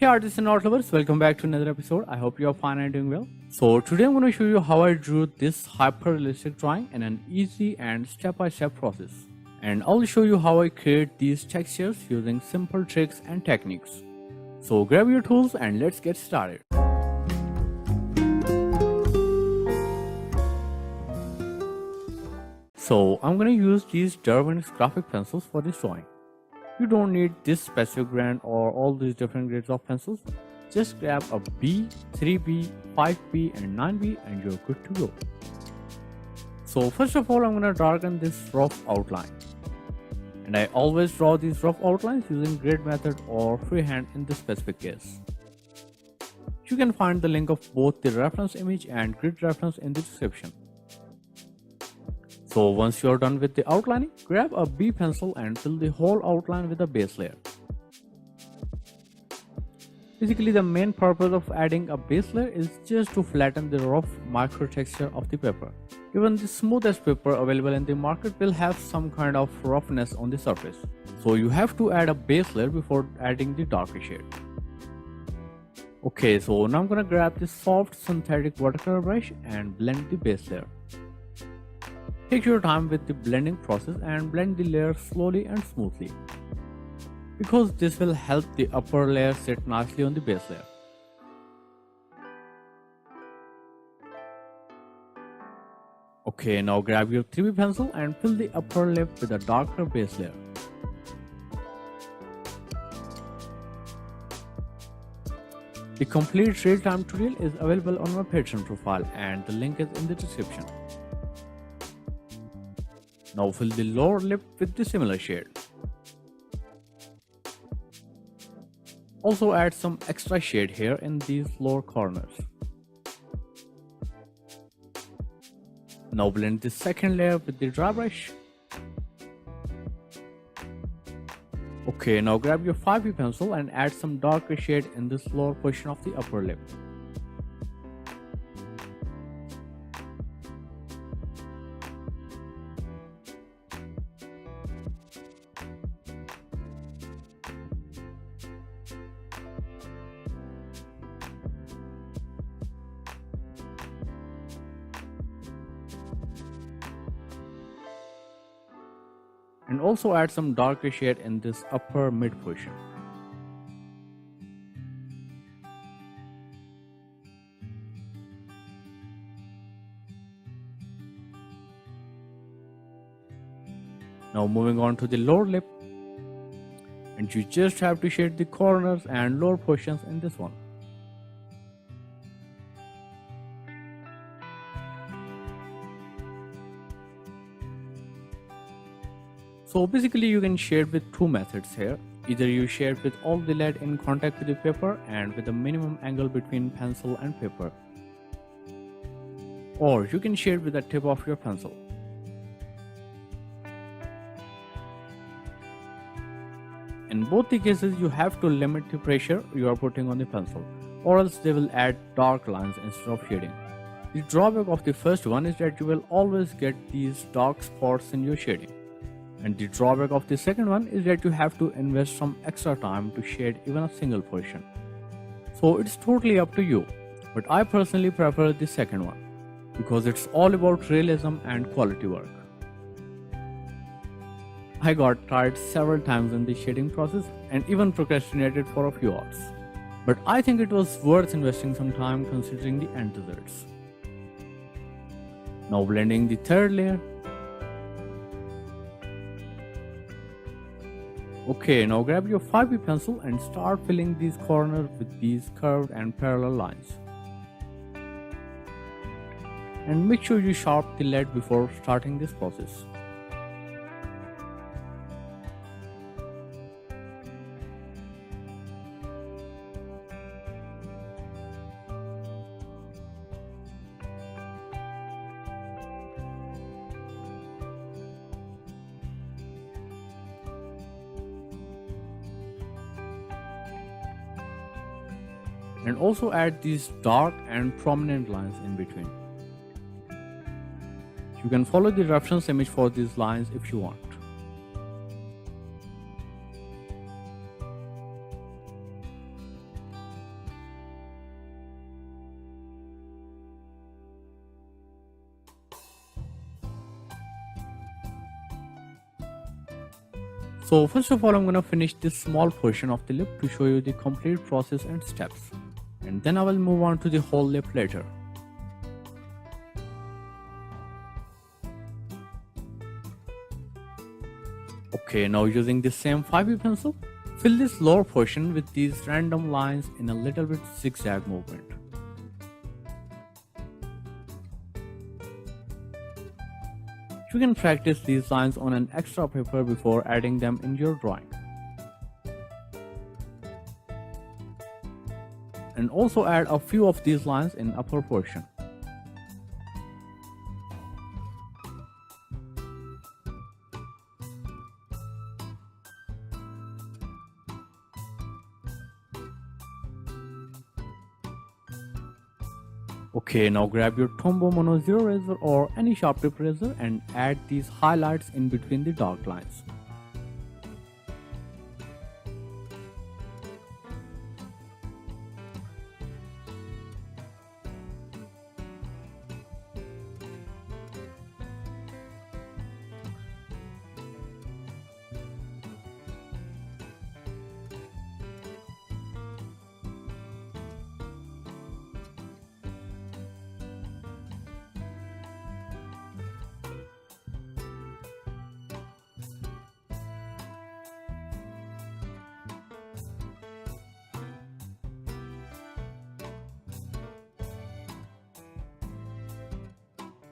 Hey artists and art lovers, welcome back to another episode. I hope you are fine and doing well. So today I'm going to show you how I drew this hyper-realistic drawing in an easy and step-by-step process. And I'll show you how I create these textures using simple tricks and techniques. So grab your tools and let's get started. So I'm going to use these Derwent's graphic pencils for this drawing. You don't need this specific brand or all these different grades of pencils. Just grab a B, 3B, 5B and 9B and you're good to go. So first of all I'm going to darken this rough outline. And I always draw these rough outlines using grid method or freehand in this specific case. You can find the link of both the reference image and grid reference in the description. So once you are done with the outlining, grab a B pencil and fill the whole outline with a base layer. Basically the main purpose of adding a base layer is just to flatten the rough micro texture of the paper. Even the smoothest paper available in the market will have some kind of roughness on the surface. So you have to add a base layer before adding the darker shade. Okay, so now I'm gonna grab this soft synthetic watercolor brush and blend the base layer. Take your time with the blending process and blend the layer slowly and smoothly, because this will help the upper layer sit nicely on the base layer. Okay, now grab your 3B pencil and fill the upper lip with a darker base layer. The complete real-time tutorial is available on my Patreon profile and the link is in the description. Now fill the lower lip with the similar shade. Also add some extra shade here in these lower corners. Now blend the second layer with the dry brush. Okay, now grab your 5B pencil and add some darker shade in this lower portion of the upper lip. And also add some darker shade in this upper mid portion. Now moving on to the lower lip, and you just have to shade the corners and lower portions in this one. So basically you can shade with two methods here. Either you shade with all the lead in contact with the paper and with a minimum angle between pencil and paper. Or you can shade with the tip of your pencil. In both the cases you have to limit the pressure you are putting on the pencil, or else they will add dark lines instead of shading. The drawback of the first one is that you will always get these dark spots in your shading. And the drawback of the second one is that you have to invest some extra time to shade even a single portion. So it's totally up to you, but I personally prefer the second one, because it's all about realism and quality work. I got tired several times in the shading process and even procrastinated for a few hours. But I think it was worth investing some time considering the end results. Now blending the third layer. Okay, now grab your 5B pencil and start filling these corners with these curved and parallel lines. And make sure you sharpen the lead before starting this process. And also add these dark and prominent lines in between. You can follow the reference image for these lines if you want. So first of all, I'm gonna finish this small portion of the lip to show you the complete process and steps. And then I will move on to the whole lip later. Okay, now using the same 5B pencil, fill this lower portion with these random lines in a little bit zigzag movement. You can practice these lines on an extra paper before adding them in your drawing. And also add a few of these lines in upper portion. Okay, now grab your Tombow Mono Zero razor or any sharp tip razor and add these highlights in between the dark lines.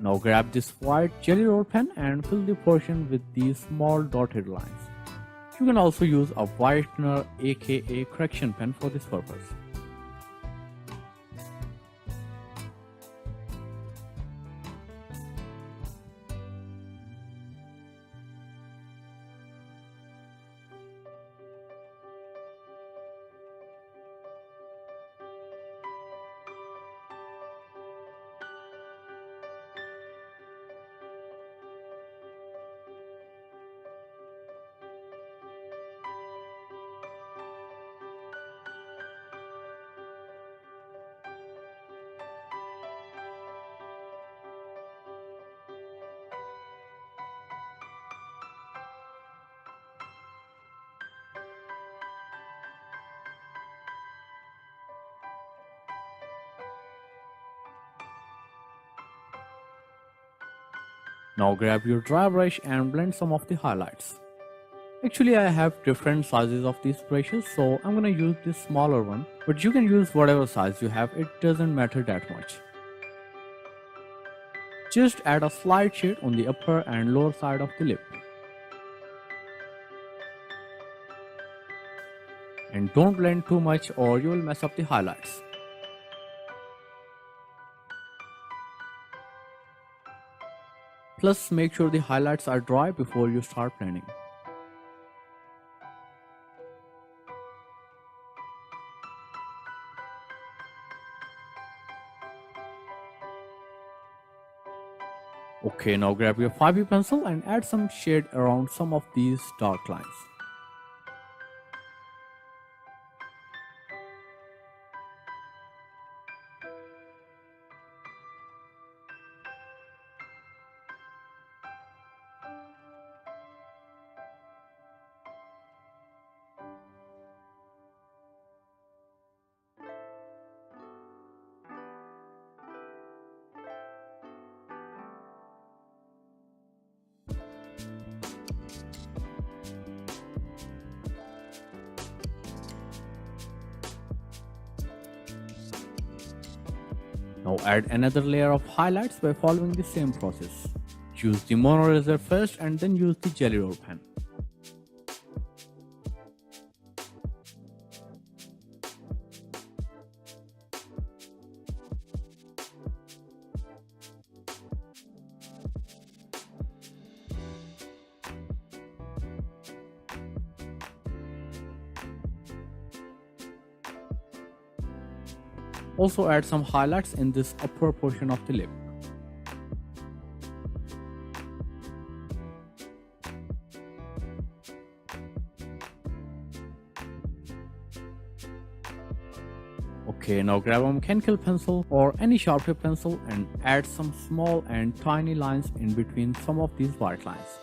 Now grab this white jelly roll pen and fill the portion with these small dotted lines. You can also use a whitener aka correction pen for this purpose. Now grab your dry brush and blend some of the highlights. Actually, I have different sizes of these brushes, so I'm gonna use this smaller one, but you can use whatever size you have, it doesn't matter that much. Just add a slight shade on the upper and lower side of the lip. And don't blend too much or you will mess up the highlights. Plus, make sure the highlights are dry before you start blending. Okay, now grab your 5B pencil and add some shade around some of these dark lines. Now add another layer of highlights by following the same process. Use the mono eraser first and then use the jelly roll pen. Also add some highlights in this upper portion of the lip. Okay, now grab a mechanical pencil or any sharp tip pencil and add some small and tiny lines in between some of these white lines.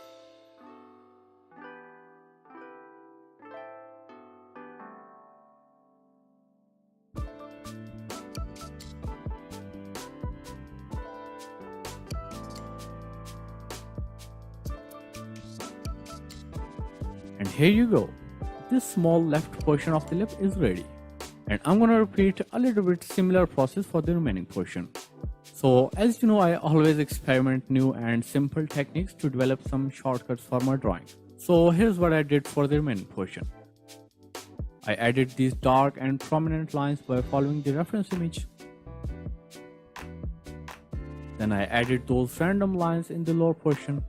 And here you go. This small left portion of the lip is ready. And I'm gonna repeat a little bit similar process for the remaining portion. So as you know, I always experiment new and simple techniques to develop some shortcuts for my drawing. So here's what I did for the remaining portion. I added these dark and prominent lines by following the reference image. Then I added those random lines in the lower portion.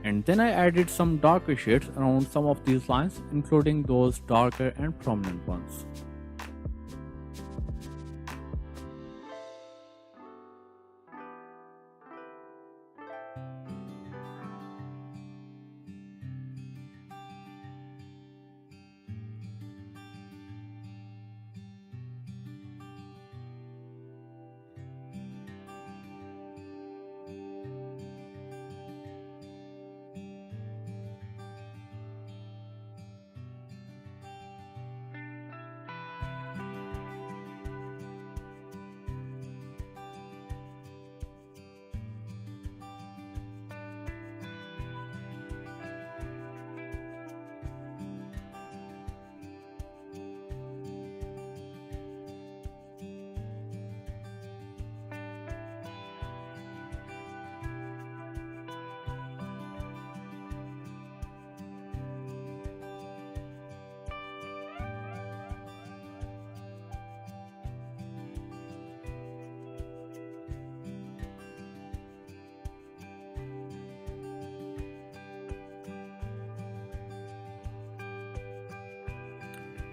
And then I added some darker shades around some of these lines, including those darker and prominent ones.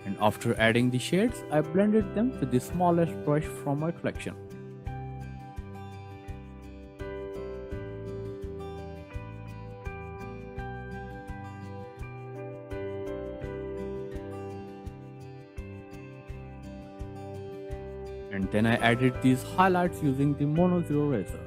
And after adding the shades, I blended them with the smallest brush from my collection. And then I added these highlights using the Mono Zero razor.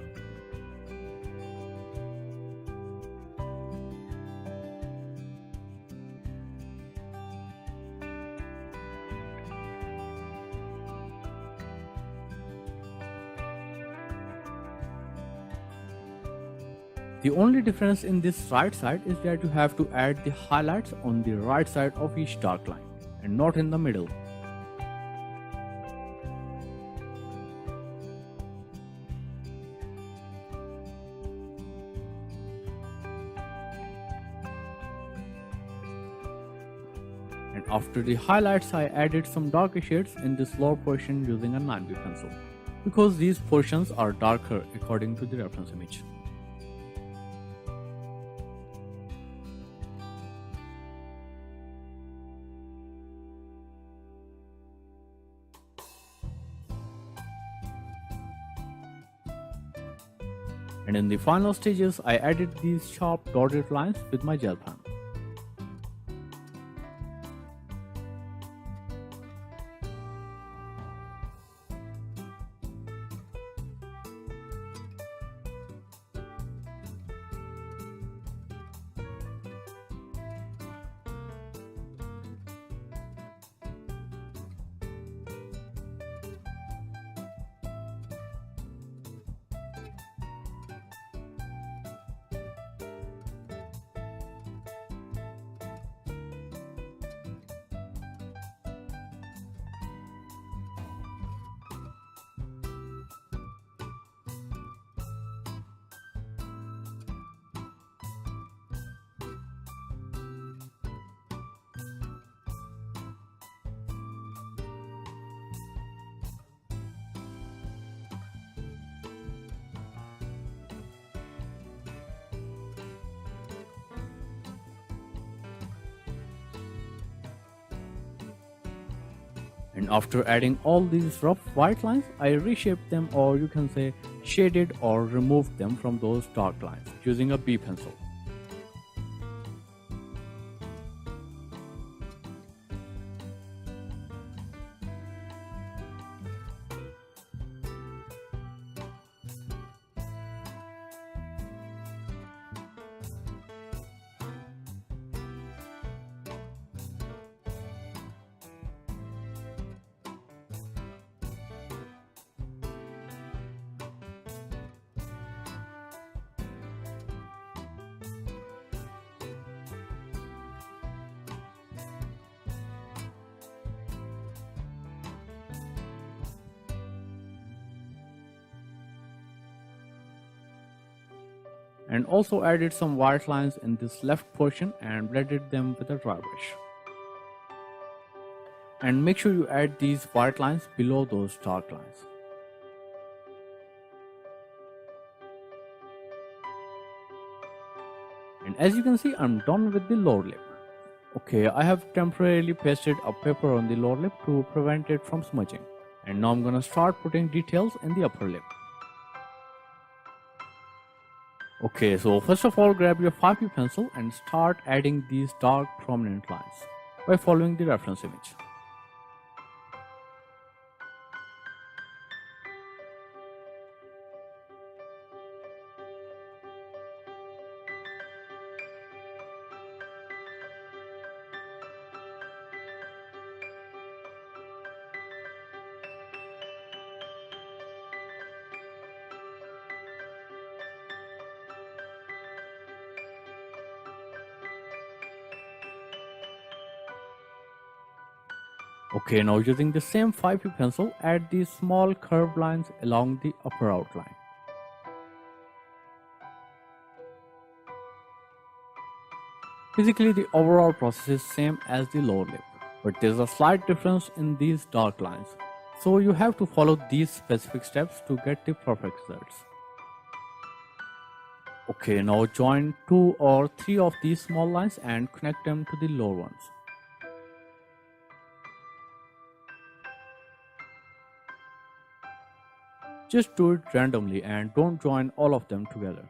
The only difference in this right side is that you have to add the highlights on the right side of each dark line and not in the middle. And after the highlights, I added some darker shades in this lower portion using a 9B pencil, because these portions are darker according to the reference image. And in the final stages, I added these sharp dotted lines with my gel pen. And after adding all these rough white lines, I reshaped them, or you can say shaded or removed them from those dark lines using a B pencil. And also added some white lines in this left portion and blended them with a dry brush. And make sure you add these white lines below those dark lines. And as you can see, I'm done with the lower lip. Okay, I have temporarily pasted a paper on the lower lip to prevent it from smudging. And now I'm gonna start putting details in the upper lip. Okay, so first of all, grab your 5B pencil and start adding these dark prominent lines by following the reference image. Okay, now using the same 5B pencil, add these small curved lines along the upper outline. Basically, the overall process is same as the lower lip, but there's a slight difference in these dark lines. So you have to follow these specific steps to get the perfect results. Okay, now join 2 or 3 of these small lines and connect them to the lower ones. Just do it randomly and don't join all of them together.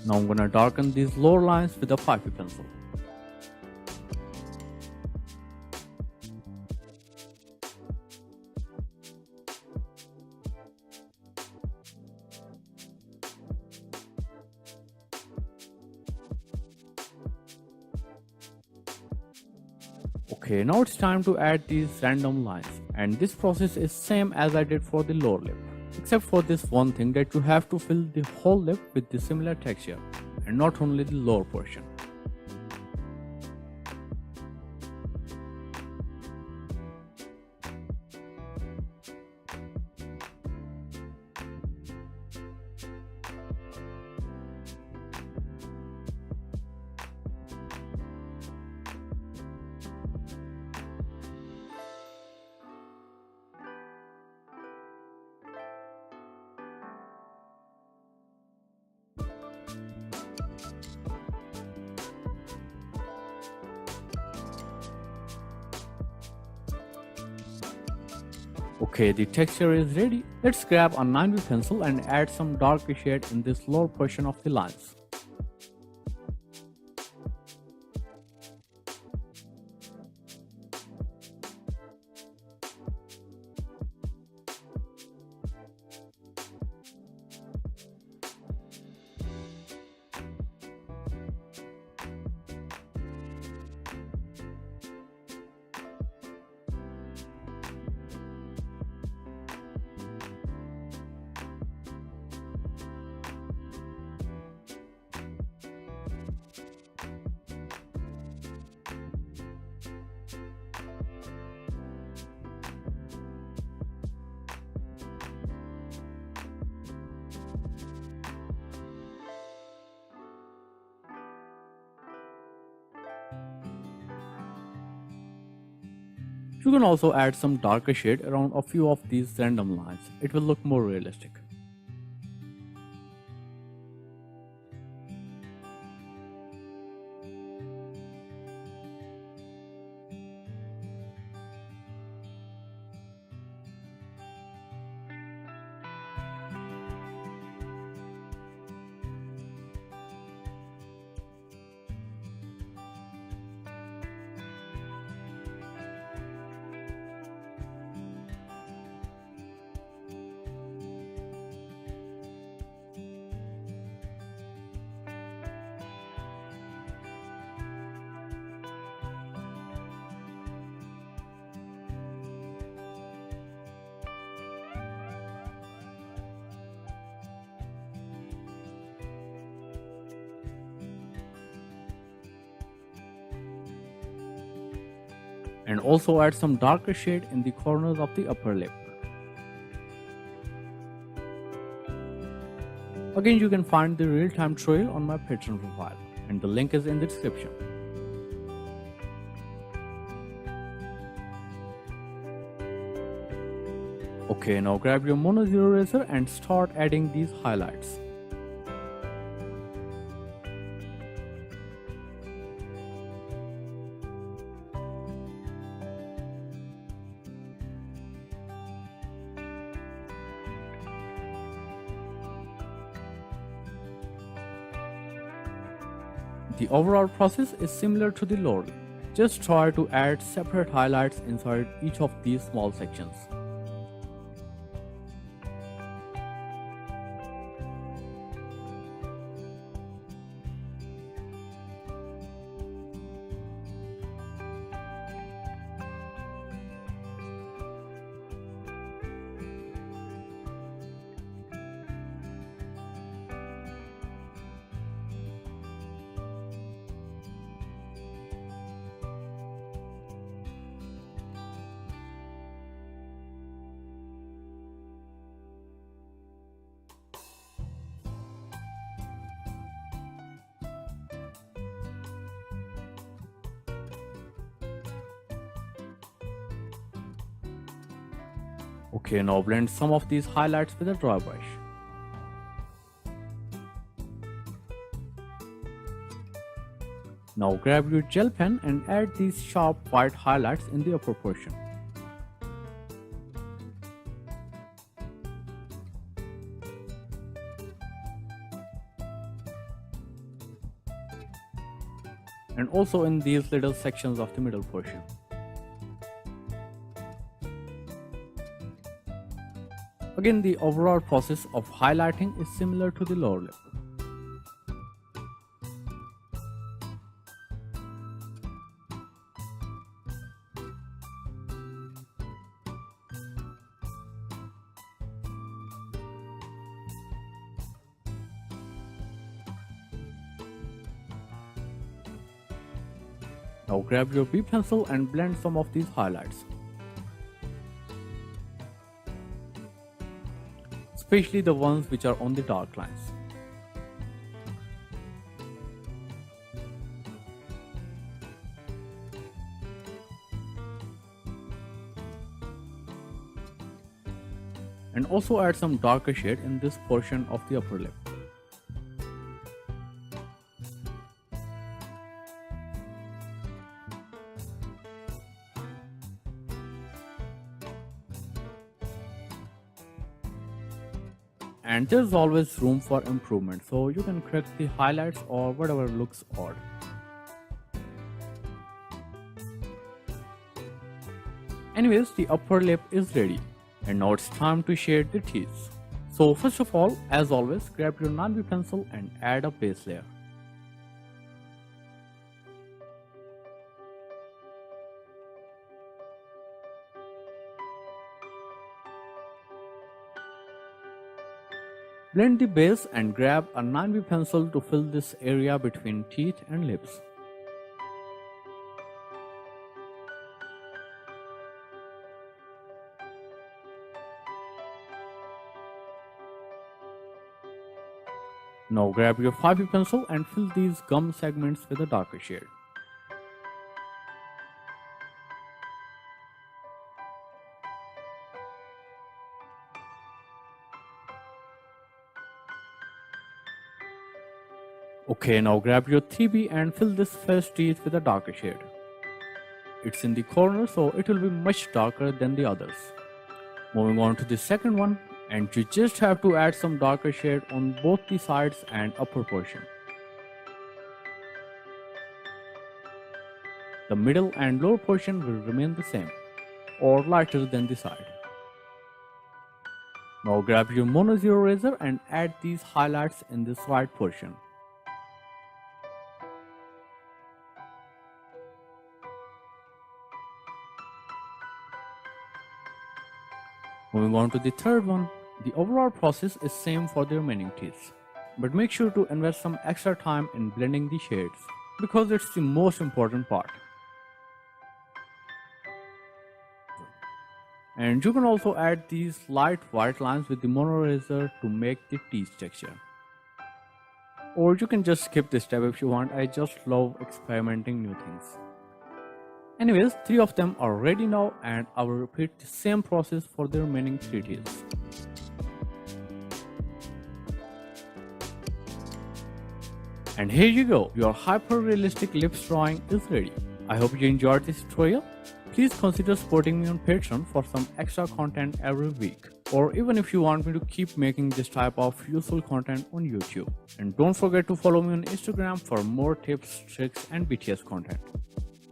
Now I'm gonna darken these lower lines with a 5B pencil. Okay, now it's time to add these random lines, and this process is same as I did for the lower lip, except for this one thing that you have to fill the whole lip with the similar texture and not only the lower portion. Okay, the texture is ready. Let's grab a 9B pencil and add some darker shade in this lower portion of the lines. You can also add some darker shade around a few of these random lines. It will look more realistic. and also add some darker shade in the corners of the upper lip. Again, you can find the real-time tutorial on my Patreon profile, and the link is in the description. Okay, now grab your Mono Zero Eraser and start adding these highlights. The overall process is similar to the lower lip. Just try to add separate highlights inside each of these small sections. Okay, now blend some of these highlights with a dry brush. Now grab your gel pen and add these sharp white highlights in the upper portion. And also in these little sections of the middle portion. Again, the overall process of highlighting is similar to the lower lip. Now grab your B pencil and blend some of these highlights, especially the ones which are on the dark lines. And also add some darker shade in this portion of the upper lip. And there's always room for improvement, so you can correct the highlights or whatever looks odd. Anyways, the upper lip is ready, and now it's time to shade the teeth. So first of all, as always, grab your 9B pencil and add a base layer. Blend the base and grab a 9B pencil to fill this area between teeth and lips. Now grab your 5B pencil and fill these gum segments with a darker shade. Okay, now grab your 3B and fill this first teeth with a darker shade. It's in the corner, so it will be much darker than the others. Moving on to the second one, and you just have to add some darker shade on both the sides and upper portion. The middle and lower portion will remain the same, or lighter than the side. Now grab your Mono Zero Eraser and add these highlights in this right portion. Moving on to the third one, the overall process is same for the remaining teeth, but make sure to invest some extra time in blending the shades because it's the most important part. And you can also add these light white lines with the mono eraser to make the teeth texture. Or you can just skip this step if you want. I just love experimenting new things. Anyways, 3 of them are ready now, and I will repeat the same process for the remaining 3 teeth. And here you go, your hyper realistic lips drawing is ready. I hope you enjoyed this tutorial. Please consider supporting me on Patreon for some extra content every week, or even if you want me to keep making this type of useful content on YouTube. And don't forget to follow me on Instagram for more tips, tricks and BTS content.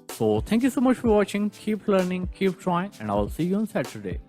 So thank you so much for watching, keep learning, keep trying, and I'll see you on Saturday.